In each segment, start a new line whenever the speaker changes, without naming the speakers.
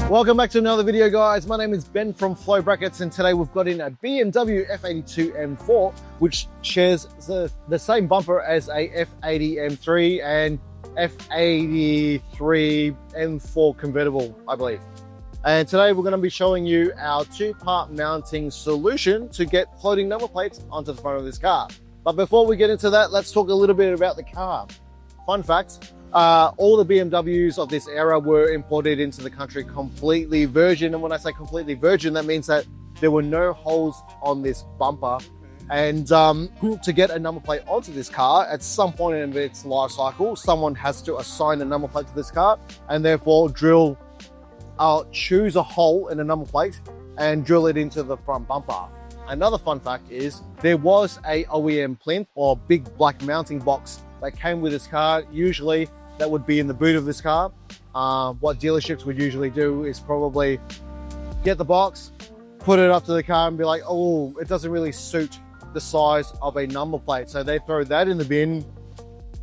Welcome back to another video, guys. My name is Ben from Flow Brackets, and today we've got in a BMW F82 M4, which shares the same bumper as a F80 M3 and F83 M4 convertible, I believe. And today we're going to be showing you our two-part mounting solution to get floating number plates onto the front of this car. But before we get into that, let's talk a little bit about the car. Fun fact. All the BMWs of this era were imported into the country completely virgin. And when I say completely virgin, that means that there were no holes on this bumper. And to get a number plate onto this car, at some point in its life cycle, someone has to assign a number plate to this car and therefore choose a hole in a number plate and drill it into the front bumper. Another fun fact is there was a OEM plinth or big black mounting box that came with this car. Usually that would be in the boot of this car. What dealerships would usually do is probably get the box, put it up to the car and be like, oh, it doesn't really suit the size of a number plate. So they throw that in the bin,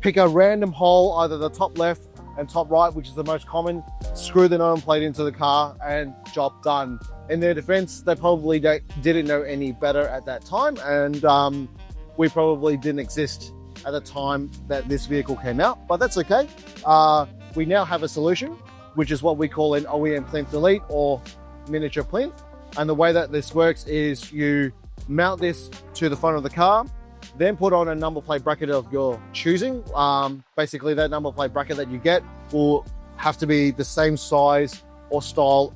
pick a random hole, either the top left and top right, which is the most common, screw the number plate into the car and job done. In their defense, they probably didn't know any better at that time, and we probably didn't exist at the time that this vehicle came out, but that's okay. We now have a solution, which is what we call an OEM plinth delete or miniature plinth. And the way that this works is you mount this to the front of the car, then put on a number plate bracket of your choosing. Basically, that number plate bracket that you get will have to be the same size or style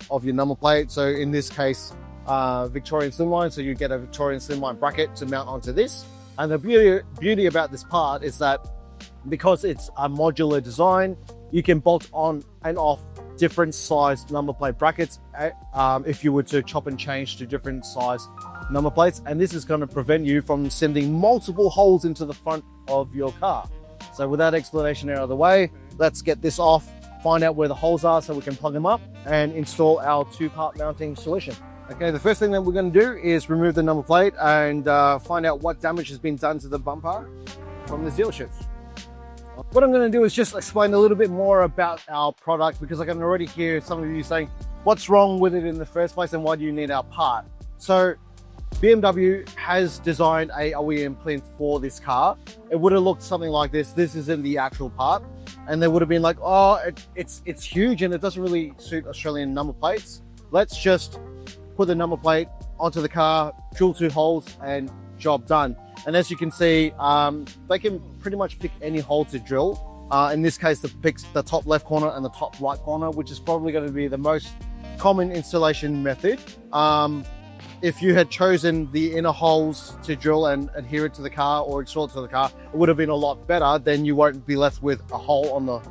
of your number plate. So in this case, Victorian Slimline, so you get a Victorian Slimline bracket to mount onto this. And the beauty about this part is that because it's a modular design, you can bolt on and off different size number plate brackets if you were to chop and change to different size number plates. And this is going to prevent you from sending multiple holes into the front of your car. So with that explanation out of the way, let's get this off, find out where the holes are so we can plug them up and install our two-part mounting solution. Okay, the first thing that we're going to do is remove the number plate and find out what damage has been done to the bumper from the dealerships. What I'm going to do is just explain a little bit more about our product, because I can already hear some of you saying, what's wrong with it in the first place and why do you need our part? So BMW has designed a OEM plinth for this car. It would have looked something like this. This isn't the actual part. And they would have been like, oh, it's huge and it doesn't really suit Australian number plates. Let's just put the number plate onto the car, drill 2 holes and job done. And as you can see, they can pretty much pick any hole to drill. In this case, it picks the top left corner and the top right corner, which is probably going to be the most common installation method. If you had chosen the inner holes to drill and adhere it to the car or install it to the car, it would have been a lot better. Then you won't be left with a hole on the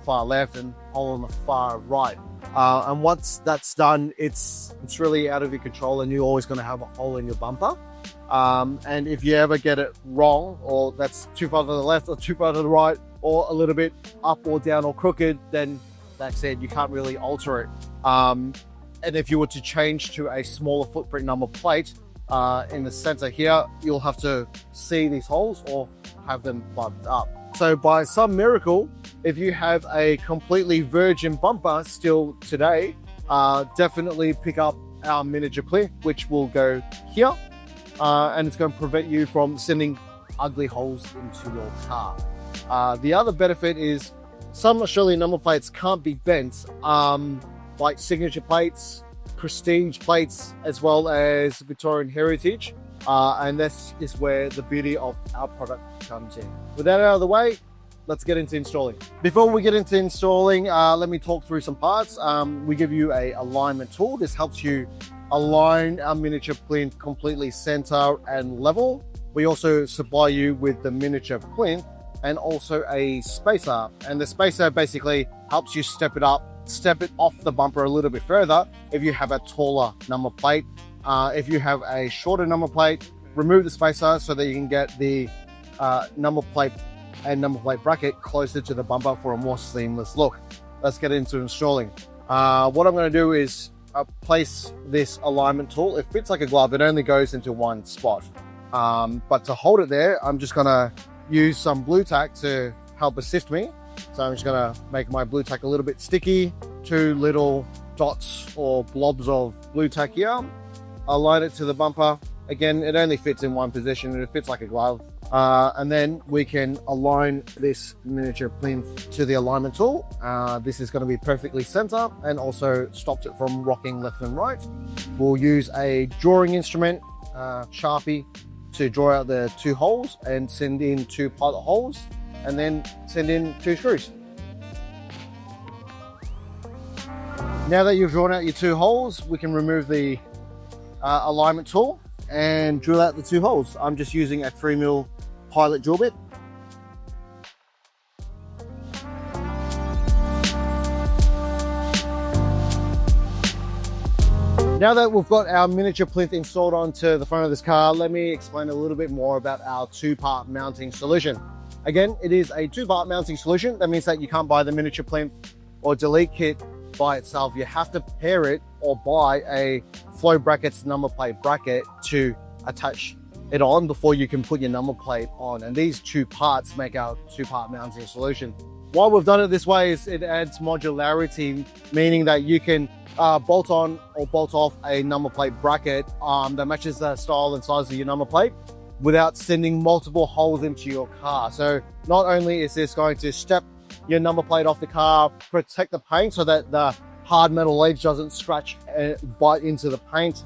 far left and a hole on the far right. And once that's done, it's really out of your control and you're always going to have a hole in your bumper. And if you ever get it wrong, or that's too far to the left or too far to the right, or a little bit up or down or crooked, then that's it, you can't really alter it. And if you were to change to a smaller footprint number plate in the center here, you'll have to see these holes or have them plugged up. So by some miracle, if you have a completely virgin bumper still today, definitely pick up our miniature plinth, which will go here, and it's going to prevent you from sending ugly holes into your car. The other benefit is some Australian number plates can't be bent, like signature plates, prestige plates, as well as Victorian heritage. And this is where the beauty of our product comes in. With that out of the way, let's get into installing. Before we get into installing, let me talk through some parts. We give you a alignment tool. This helps you align our miniature plinth completely center and level. We also supply you with the miniature plinth and also a spacer. And the spacer basically helps you step it off the bumper a little bit further if you have a taller number plate. If you have a shorter number plate, remove the spacer so that you can get the number plate and number plate bracket closer to the bumper for a more seamless look. Let's get into installing. What I'm going to do is place this alignment tool. It fits like a glove. It only goes into one spot. But to hold it there, I'm just going to use some blue tack to help assist me. So I'm just going to make my blue tack a little bit sticky, 2 little dots or blobs of blue tack here. Align it to the bumper. Again, it only fits in one position and it fits like a glove. And then we can align this miniature plinth to the alignment tool. This is going to be perfectly center and also stops it from rocking left and right. We'll use a drawing instrument, Sharpie, to draw out the 2 holes and send in 2 pilot holes, and then send in 2 screws. Now that you've drawn out your 2 holes, we can remove the alignment tool and drill out the 2 holes. I'm just using a 3mm pilot drill bit. Now that we've got our miniature plinth installed onto the front of this car, let me explain a little bit more about our 2-part mounting solution. Again, it is a 2-part mounting solution. That means that you can't buy the miniature plinth or delete kit by itself. You have to pair it or buy a flow brackets number plate bracket to attach it on before you can put your number plate on. And these 2 parts make our 2-part mounting solution. Why we've done it this way is it adds modularity, meaning that you can bolt on or bolt off a number plate bracket that matches the style and size of your number plate without sending multiple holes into your car. So not only is this going to step your number plate off the car, protect the paint so that the hard metal edge doesn't scratch and bite into the paint,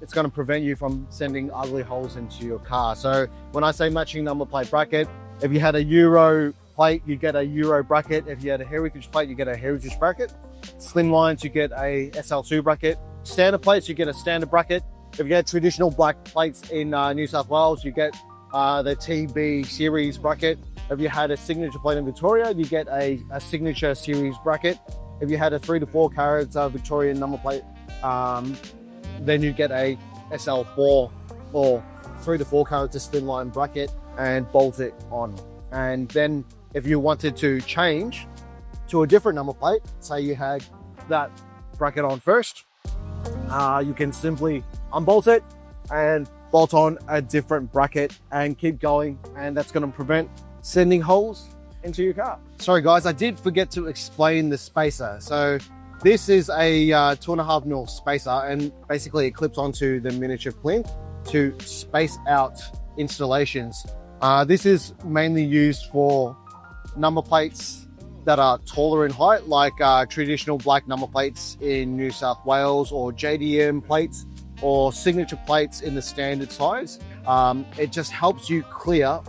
it's going to prevent you from sending ugly holes into your car. So when I say matching number plate bracket, if you had a Euro plate, you get a Euro bracket. If you had a Heritage plate, you get a Heritage bracket. Slimlines, you get a SL2 bracket. Standard plates, you get a standard bracket. If you get traditional black plates in New South Wales, you get the TB series bracket. If you had a signature plate in Victoria, you get a signature series bracket. If you had a 3 to 4 carats Victorian number plate, then you get a SL4 or 3 to 4 carats Slimline bracket and bolt it on. And then if you wanted to change to a different number plate, say you had that bracket on first, you can simply unbolt it and bolt on a different bracket and keep going, and that's going to prevent sending holes into your car. Sorry guys, I did forget to explain the spacer. So this is a 2.5mm spacer, and basically it clips onto the miniature plinth to space out installations. This is mainly used for number plates that are taller in height, like traditional black number plates in New South Wales, or JDM plates, or signature plates in the standard size. It just helps you clear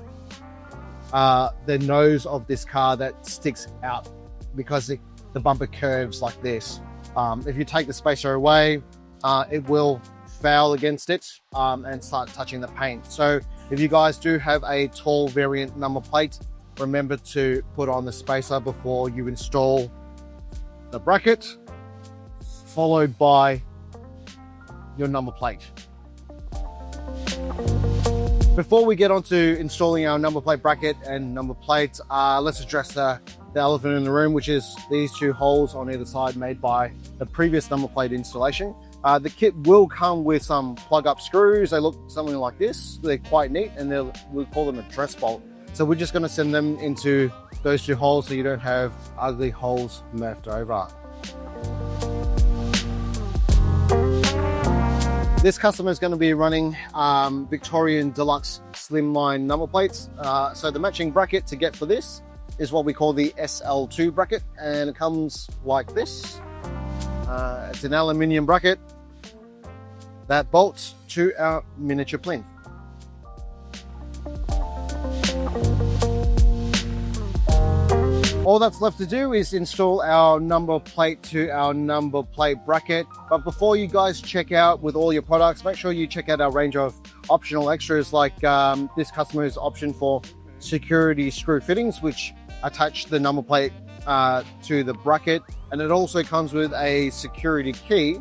the nose of this car that sticks out because the bumper curves like this. If you take the spacer away, it will foul against it and start touching the paint. So if you guys do have a tall variant number plate, remember to put on the spacer before you install the bracket, followed by your number plate. Before we get on to installing our number plate bracket and number plates, let's address the elephant in the room, which is these 2 holes on either side made by the previous number plate installation. The kit will come with some plug-up screws. They look something like this. They're quite neat, and we call them a dress bolt. So we're just going to send them into those 2 holes so you don't have ugly holes left over. This customer is going to be running Victorian Deluxe Slimline number plates. So the matching bracket to get for this is what we call the SL2 bracket, and it comes like this. It's an aluminium bracket that bolts to our miniature plinth. All that's left to do is install our number plate to our number plate bracket. But before you guys check out with all your products, make sure you check out our range of optional extras, like this customer's option for security screw fittings, which attach the number plate to the bracket. And it also comes with a security key.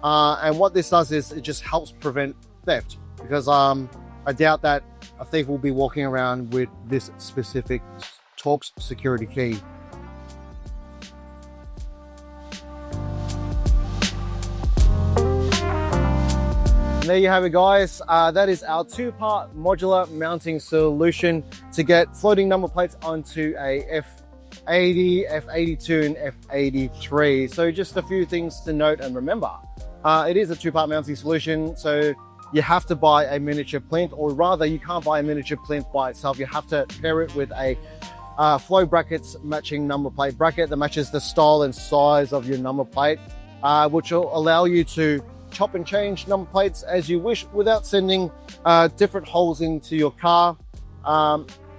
And what this does is it just helps prevent theft, because I doubt that a thief will be walking around with this specific Torx security key. And there you have it, guys. That is our 2-part modular mounting solution to get floating number plates onto a F80, F82, and F83. So just a few things to note and remember. It is a two-part mounting solution, so you have to buy a miniature plinth, or rather you can't buy a miniature plinth by itself. You have to pair it with a flow brackets matching number plate bracket that matches the style and size of your number plate, which will allow you to chop and change number plates as you wish without sending different holes into your car.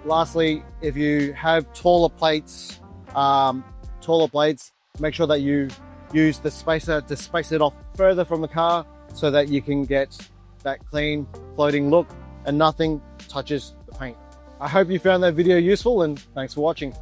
Lastly, if you have taller plates, make sure that you use the spacer to space it off further from the car so that you can get that clean floating look and nothing touches the paint. I hope you found that video useful, and thanks for watching.